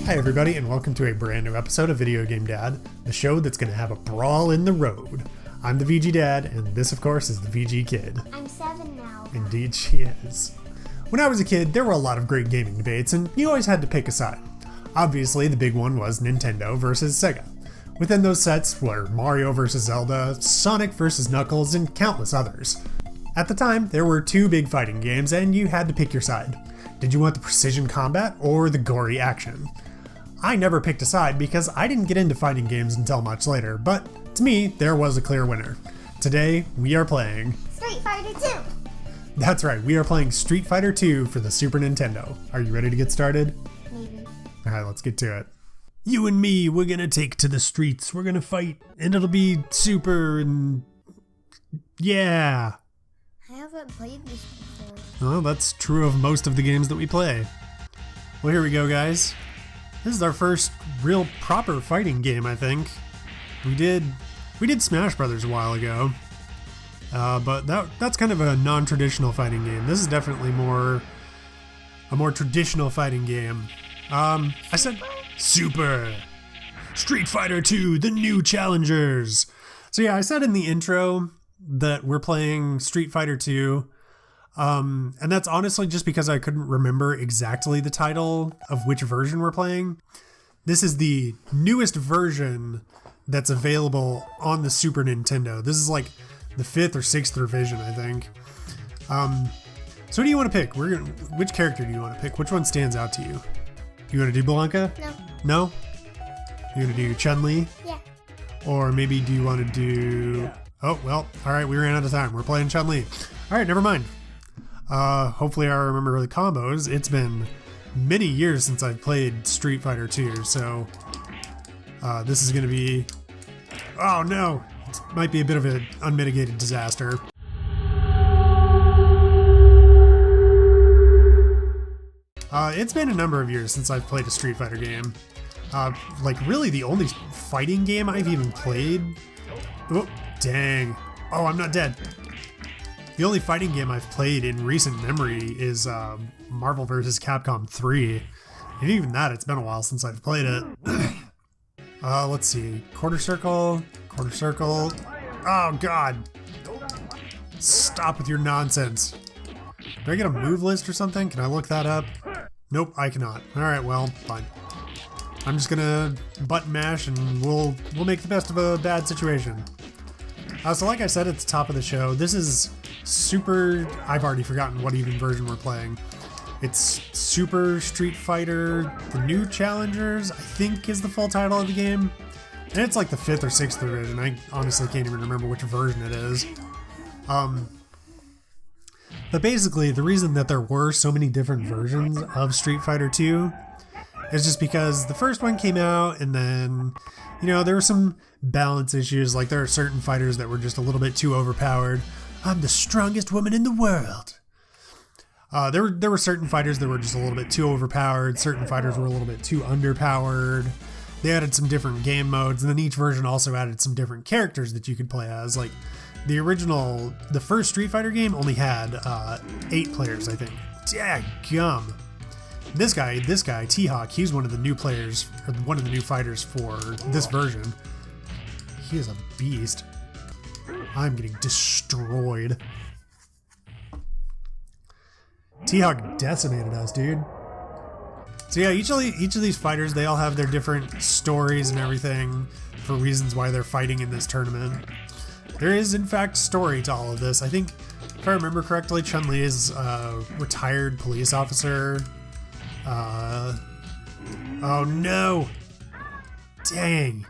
Hi everybody and welcome to a brand new episode of Video Game Dad, the show that's going to have a brawl in the road. I'm the VG Dad and this of course is the VG Kid. I'm 7 now. Indeed she is. When I was a kid there were a lot of great gaming debates and you always had to pick a side. Obviously the big one was Nintendo versus Sega. Within those sets were Mario versus Zelda, Sonic versus Knuckles, and countless others. At the time there were two big fighting games and you had to pick your side. Did you want the precision combat or the gory action? I never picked a side because I didn't get into fighting games until much later, but to me, there was a clear winner. Today, we are playing Street Fighter 2! That's right, we are playing Street Fighter 2 for the Super Nintendo. Are you ready to get started? Maybe. Alright, let's get to it. You and me, we're gonna take to the streets, we're gonna fight, and it'll be super and... yeah! I haven't played this before. Well, that's true of most of the games that we play. Well, here we go, guys. This is our first real proper fighting game, I think. We did Smash Brothers a while ago, but that's kind of a non-traditional fighting game. This is definitely a more traditional fighting game. I said Super Street Fighter 2: The New Challengers. So yeah, I said in the intro that we're playing Street Fighter 2. And that's honestly just because I couldn't remember exactly the title of which version we're playing. This is the newest version that's available on the Super Nintendo. This is like the 5th or 6th revision, I think. So what do you want to pick? Which character do you want to pick? Which one stands out to you? You want to do Blanca? No. No? You want to do Chun-Li? Yeah. Or maybe do you want to do... oh, well, alright, we ran out of time. We're playing Chun-Li. Alright, never mind. Hopefully I remember the combos. It's been many years since I've played Street Fighter 2, so this is going to be... oh no! It might be a bit of an unmitigated disaster. It's been a number of years since I've played a Street Fighter game. Like really the only fighting game I've even played... oh, dang. Oh, I'm not dead. The only fighting game I've played in recent memory is Marvel vs. Capcom 3. And even that, it's been a while since I've played it. Let's see. Quarter circle. Oh, God. Stop with your nonsense. Do I get a move list or something? Can I look that up? Nope, I cannot. Alright, well, fine. I'm just gonna button mash and we'll make the best of a bad situation. So like I said at the top of the show, this is Super... I've already forgotten what even version we're playing. It's Super Street Fighter: The New Challengers, I think is the full title of the game. And it's like the 5th or 6th revision. I honestly can't even remember which version it is. But basically, the reason that there were so many different versions of Street Fighter 2 is just because the first one came out and then, you know, there were some balance issues. Like there are certain fighters that were just a little bit too overpowered. I'm the strongest woman in the world. There were certain fighters that were just a little bit too overpowered. Certain fighters were a little bit too underpowered. They added some different game modes, and then each version also added some different characters that you could play as. Like the first Street Fighter game only had 8 players, I think. Dadgum. This guy, T-Hawk, he's one of the new players, or one of the new fighters for this version. He is a beast. I'm getting destroyed. T-Hawk decimated us, dude. So yeah, each of these fighters, they all have their different stories and everything for reasons why they're fighting in this tournament. There is, in fact, story to all of this. I think, if I remember correctly, Chun-Li is a retired police officer. Oh no! Dang.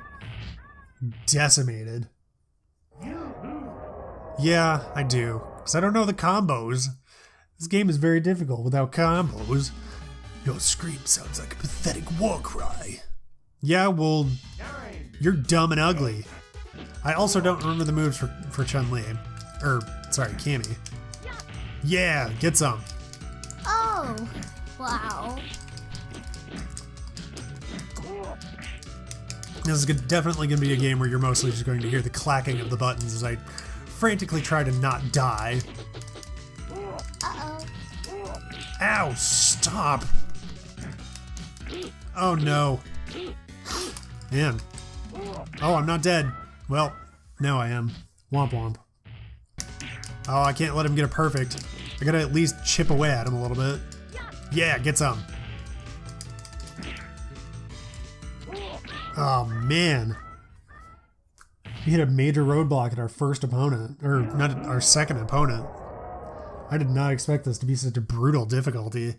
Decimated. Yeah, I do. Because I don't know the combos. This game is very difficult without combos. Your scream sounds like a pathetic war cry. Yeah, well, you're dumb and ugly. I also don't remember the moves for Chun-Li. Sorry, Cammy. Yeah, get some. Oh, wow. This is definitely going to be a game where you're mostly just going to hear the clacking of the buttons as I frantically try to not die. Uh-oh. Ow, stop! Oh no. Man. Oh, I'm not dead. Well, now I am. Womp womp. Oh, I can't let him get a perfect. I gotta at least chip away at him a little bit. Yeah, get some. Oh man. We hit a major roadblock at our first opponent, or not our second opponent. I did not expect this to be such a brutal difficulty.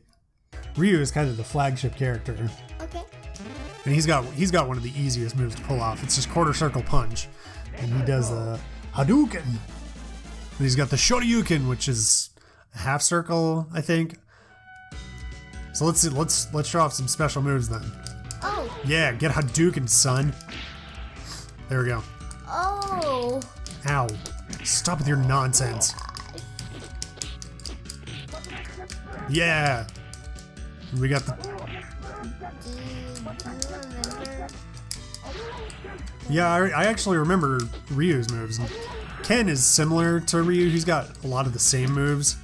Ryu is kind of the flagship character. Okay. And he's got one of the easiest moves to pull off. It's just quarter circle punch. And he does a Hadouken. And he's got the Shoryuken, which is a half circle, I think. So let's see, let's show off some special moves then. Oh. Yeah, get Hadouken, son. There we go. Oh. Ow. Stop with your nonsense. Yeah. We got the... Do you remember? Yeah, I actually remember Ryu's moves. Ken is similar to Ryu. He's got a lot of the same moves.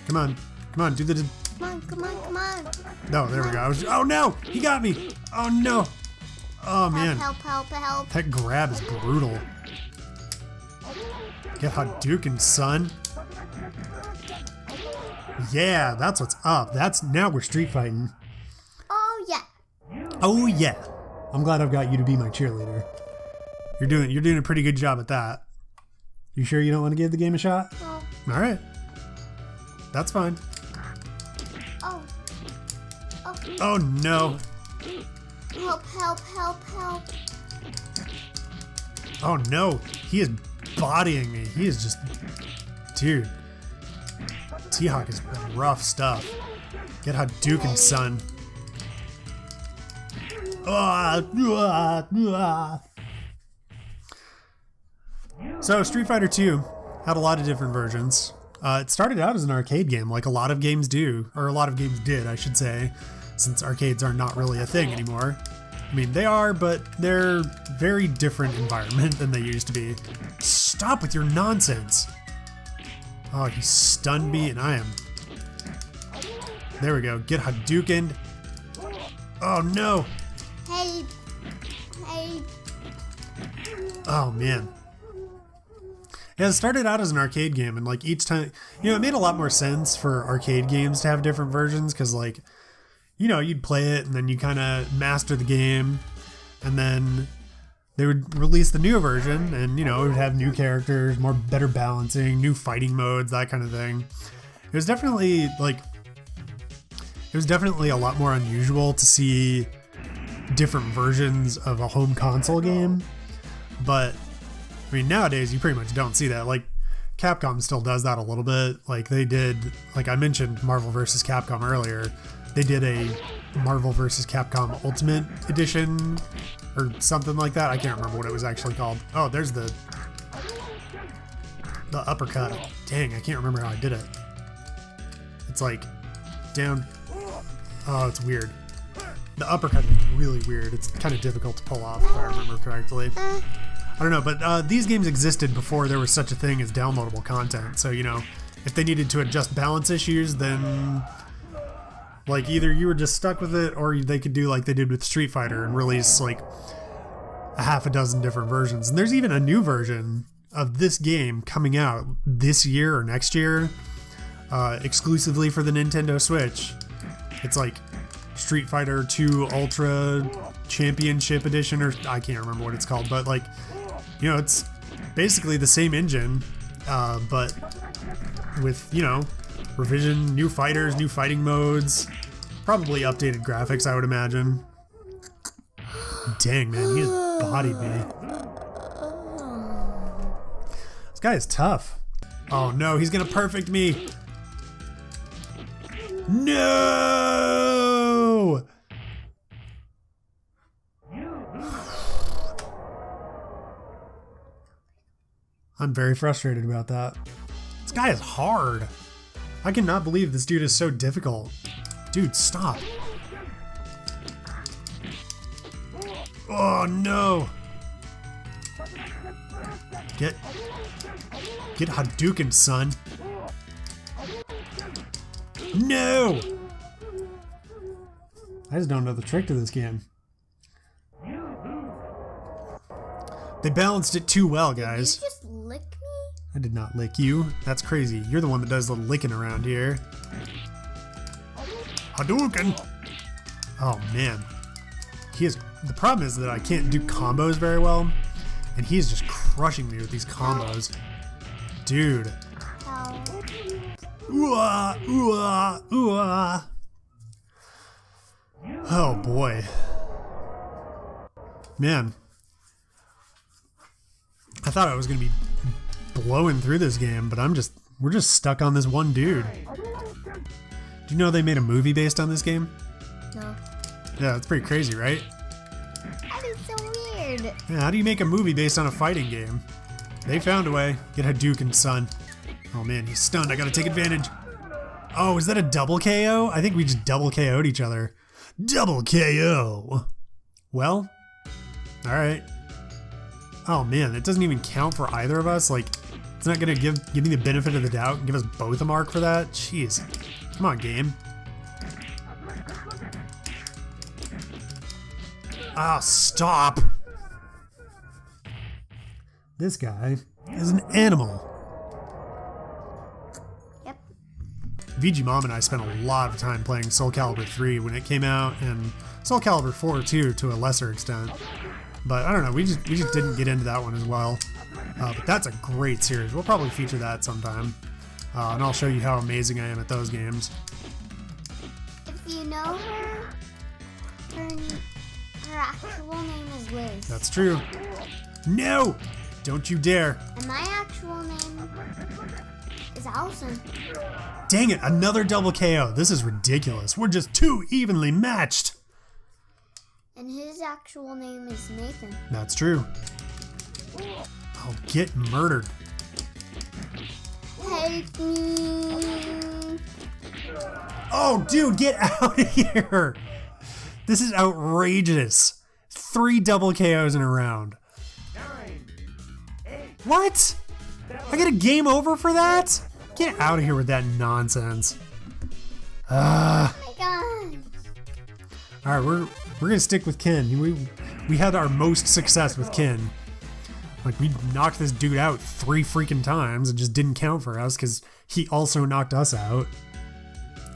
Come on. Come on, do the... Come on, come on, come on. No, there we go. Oh no! He got me! Oh no! Oh man. Help, help, help, help. That grab is brutal. Get Hadouken, son. Yeah, that's what's up. Now we're street fighting. Oh, yeah. Oh yeah. I'm glad I've got you to be my cheerleader. You're doing a pretty good job at that. You sure you don't want to give the game a shot? No. All right. That's fine. Oh. Oh. Oh no. Help, help, help, help. Oh no. He is bodying me. He is just... Dude. T-Hawk is rough stuff. Get Hadouken, son. So Street Fighter 2 had a lot of different versions. It started out as an arcade game, like a lot of games do, or a lot of games did, I should say, since arcades are not really a thing anymore. I mean, they are, but they're very different environment than they used to be. Stop with your nonsense. Oh, he stunned me, and I am... There we go. Get Hadouken. Oh, no. Hey. Hey. Oh, man. Yeah, it started out as an arcade game, and like each time... You know, it made a lot more sense for arcade games to have different versions, because like... You know, you'd play it, and then you kind of master the game, and then... They would release the new version, and you know, it would have new characters, better balancing, new fighting modes, that kind of thing. It was definitely a lot more unusual to see different versions of a home console game. But I mean, nowadays you pretty much don't see that. Like Capcom still does that a little bit. Like they did, like I mentioned Marvel vs. Capcom earlier. They did a Marvel vs. Capcom Ultimate Edition or something like that. I can't remember what it was actually called. Oh, there's the uppercut. Dang, I can't remember how I did it. It's like down. Oh, it's weird. The uppercut is really weird. It's kind of difficult to pull off if I remember correctly. I don't know, but these games existed before there was such a thing as downloadable content. So, you know, if they needed to adjust balance issues, then... Like, either you were just stuck with it, or they could do like they did with Street Fighter and release like a half a dozen different versions. And there's even a new version of this game coming out this year or next year, exclusively for the Nintendo Switch. It's like Street Fighter 2 Ultra Championship Edition, or I can't remember what it's called, but like, you know, it's basically the same engine, but with, you know, revision, new fighters, new fighting modes, probably updated graphics, I would imagine. Dang, man, he just bodied me. This guy is tough. Oh no, he's gonna perfect me. No! I'm very frustrated about that. This guy is hard. I cannot believe this dude is so difficult. Dude, stop. Oh no. Get Hadouken, son. No! I just don't know the trick to this game. They balanced it too well, guys. Did you just lick me? I did not lick you. That's crazy. You're the one that does the licking around here. Hadouken! Oh, man. The problem is that I can't do combos very well, and he is just crushing me with these combos. Dude. How? Ooh-ah, ooh-ah, ooh-ah. Oh, boy. Man. I thought I was going to be blowing through this game, but we're just stuck on this one dude. Do you know they made a movie based on this game? No. Yeah, that's pretty crazy, right? That is so weird. Yeah, how do you make a movie based on a fighting game? They found a way. Get Hadouken, son. Oh man, he's stunned. I gotta take advantage. Oh, is that a double KO? I think we just double KO'd each other. Double KO! Well, alright. Oh man, it doesn't even count for either of us? Like, it's not gonna give me the benefit of the doubt and give us both a mark for that? Jeez. Come on, game. Ah, stop! This guy is an animal. Yep. VG Mom and I spent a lot of time playing Soul Calibur 3 when it came out, and Soul Calibur 4 too, to a lesser extent. But I don't know, we just didn't get into that one as well. But that's a great series. We'll probably feature that sometime. And I'll show you how amazing I am at those games. If you know her actual name is Liz. That's true. No! Don't you dare. And my actual name is Allison. Dang it, another double KO. This is ridiculous. We're just too evenly matched. And his actual name is Nathan. That's true. I'll get murdered. Help me. Oh, dude, get out of here. This is outrageous. 3 double KOs in a round. What? I get a game over for that? Get out of here with that nonsense. Oh my god. All right, we're gonna stick with Ken. We had our most success with Ken. Like, we knocked this dude out 3 freaking times and just didn't count for us because he also knocked us out.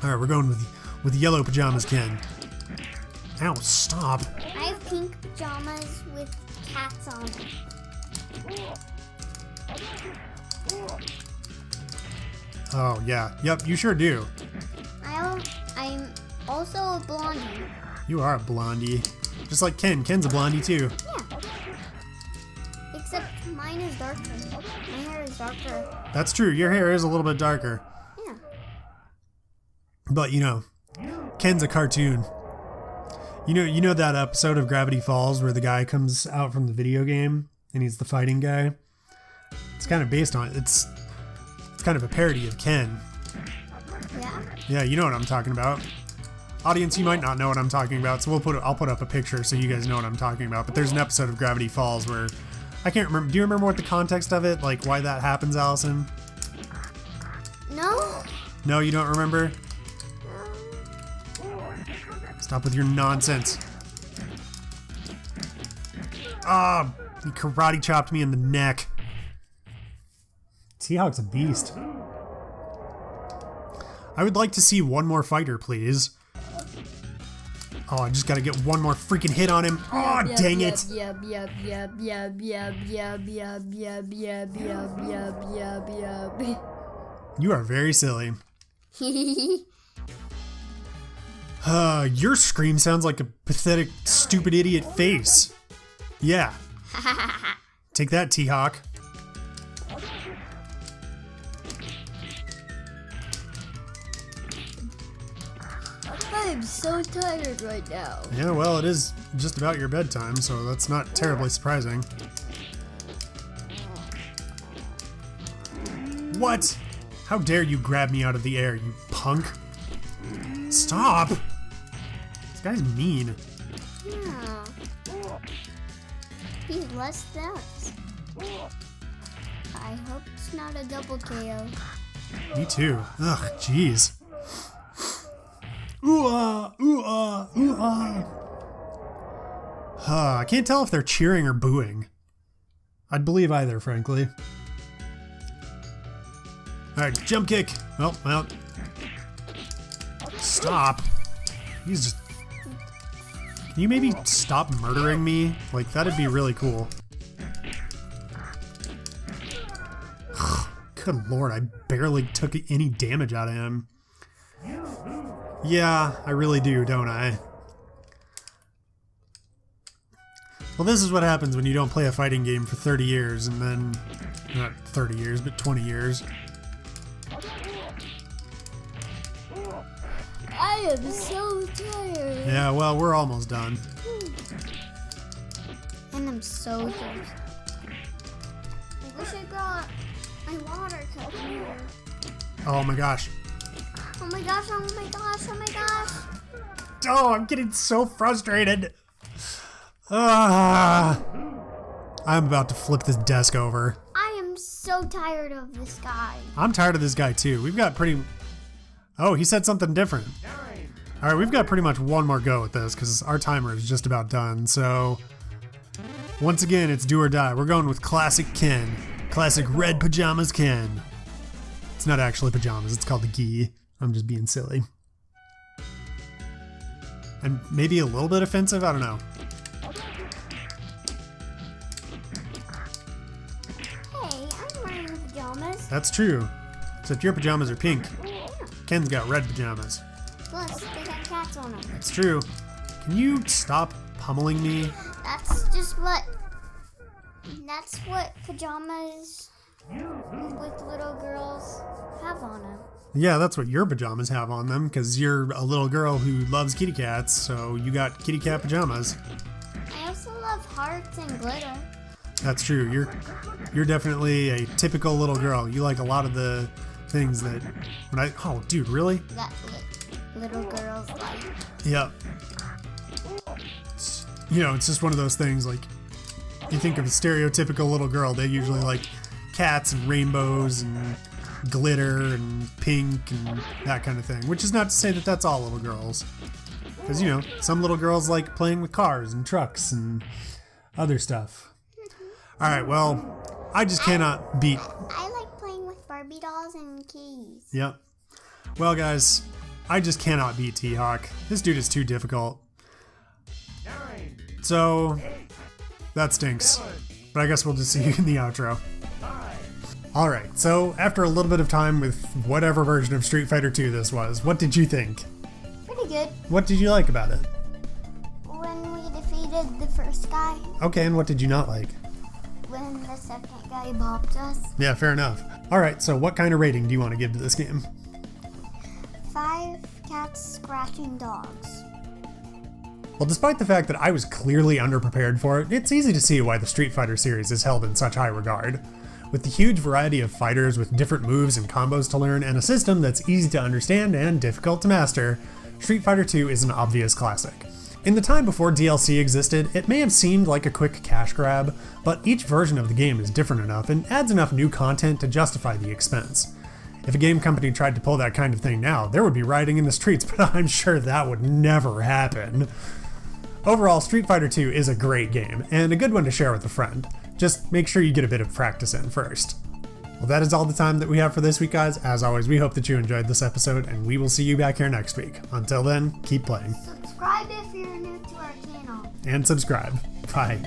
All right, we're going with yellow pajamas, Ken. Ow, stop. I have pink pajamas with cats on them. Oh, yeah. Yep, you sure do. I'm also a blondie. You are a blondie. Just like Ken. Ken's a blondie, too. Yeah. Except mine is darker. My hair is darker. That's true. Your hair is a little bit darker. Yeah. But, you know, Ken's a cartoon. You know that episode of Gravity Falls where the guy comes out from the video game and he's the fighting guy? It's kind of based on it. It's kind of a parody of Ken. Yeah? Yeah, you know what I'm talking about. Audience, you might not know what I'm talking about, so I'll put up a picture so you guys know what I'm talking about. But there's an episode of Gravity Falls where I can't remember. Do you remember what the context of it? Like why that happens, Allison? No? No, you don't remember? Stop with your nonsense. Ah, he karate chopped me in the neck. Seahawk's a beast. I would like to see one more fighter, please. Oh, I just gotta get one more freaking hit on him. Oh, dang it. You are very silly. Your scream sounds like a pathetic, stupid idiot face. Yeah. Take that, T-Hawk. I'm so tired right now. Yeah, well, it is just about your bedtime, so that's not terribly surprising. What? How dare you grab me out of the air, you punk? Stop! This guy's mean. Yeah. He's less than us. I hope it's not a double KO. Me too. Ugh, jeez. Ooh-ah, ooh-ah, ooh-ah. I can't tell if they're cheering or booing. I'd believe either, frankly. Alright, jump kick. Well. Stop. He's just... Can you maybe stop murdering me? Like, that'd be really cool. Good lord, I barely took any damage out of him. Yeah, I really do, don't I? Well, this is what happens when you don't play a fighting game for 30 years and then... Not 30 years, but 20 years. I am so tired. Yeah, well, we're almost done. And I'm so thirsty. I wish I brought my water cup here. Oh my gosh. Oh my gosh, oh my gosh, oh my gosh. Oh, I'm getting so frustrated. I'm about to flip this desk over. I am so tired of this guy. I'm tired of this guy too. We've got pretty... Oh, he said something different. Alright, we've got pretty much one more go at this because our timer is just about done. So, once again, it's do or die. We're going with Classic Ken. Classic red pajamas Ken. It's not actually pajamas, it's called the gi. I'm just being silly. And maybe a little bit offensive, I don't know. Hey, I'm wearing pajamas. That's true. Except your pajamas are pink. Ken's got red pajamas. Plus, they got cats on them. That's true. Can you stop pummeling me? That's what pajamas with little girls have on them. Yeah, that's what your pajamas have on them, because you're a little girl who loves kitty cats, so you got kitty cat pajamas. I also love hearts and glitter. That's true. You're definitely a typical little girl. You like a lot of the things that oh dude, really? That little girls like. Yep. It's just one of those things, like, you think of a stereotypical little girl, they usually like cats and rainbows and glitter and pink and that kind of thing, which is not to say that that's all little girls. Because, some little girls like playing with cars and trucks and other stuff. Alright, well, I just cannot beat... I like playing with Barbie dolls and keys. Yep. Well, guys, I just cannot beat T-Hawk. This dude is too difficult. So, that stinks. But I guess we'll just see you in the outro. Alright, so after a little bit of time with whatever version of Street Fighter 2 this was, what did you think? Pretty good. What did you like about it? When we defeated the first guy. Okay, and what did you not like? When the second guy bopped us. Yeah, fair enough. Alright, so what kind of rating do you want to give to this game? 5 cats scratching dogs. Well, despite the fact that I was clearly underprepared for it, it's easy to see why the Street Fighter series is held in such high regard. With the huge variety of fighters with different moves and combos to learn and a system that's easy to understand and difficult to master, Street Fighter 2 is an obvious classic. In the time before DLC existed, it may have seemed like a quick cash grab, but each version of the game is different enough and adds enough new content to justify the expense. If a game company tried to pull that kind of thing now, there would be rioting in the streets, but I'm sure that would never happen. Overall, Street Fighter 2 is a great game, and a good one to share with a friend. Just make sure you get a bit of practice in first. Well, that is all the time that we have for this week, guys. As always, we hope that you enjoyed this episode, and we will see you back here next week. Until then, keep playing. Subscribe if you're new to our channel. And subscribe. Bye.